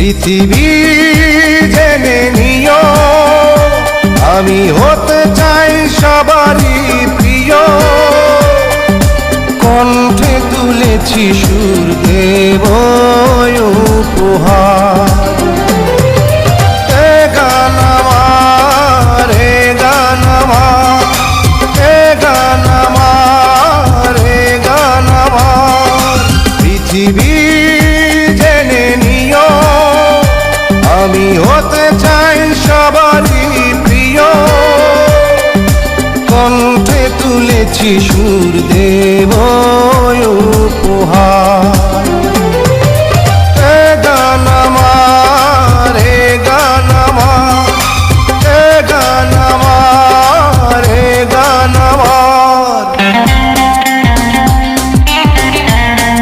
পৃথিবী জেনে নিও আমি হতে চাই সবারই প্রিয়। কণ্ঠে তুলেছি সুর দেব উপহার। এ গান আমার, এ গান আমার, এ গান আমার, এ গান আমার। পৃথিবী জেনে নিও আমি হতে চাই সবারই প্রিয়। কণ্ঠে তুলেছি সুর দেব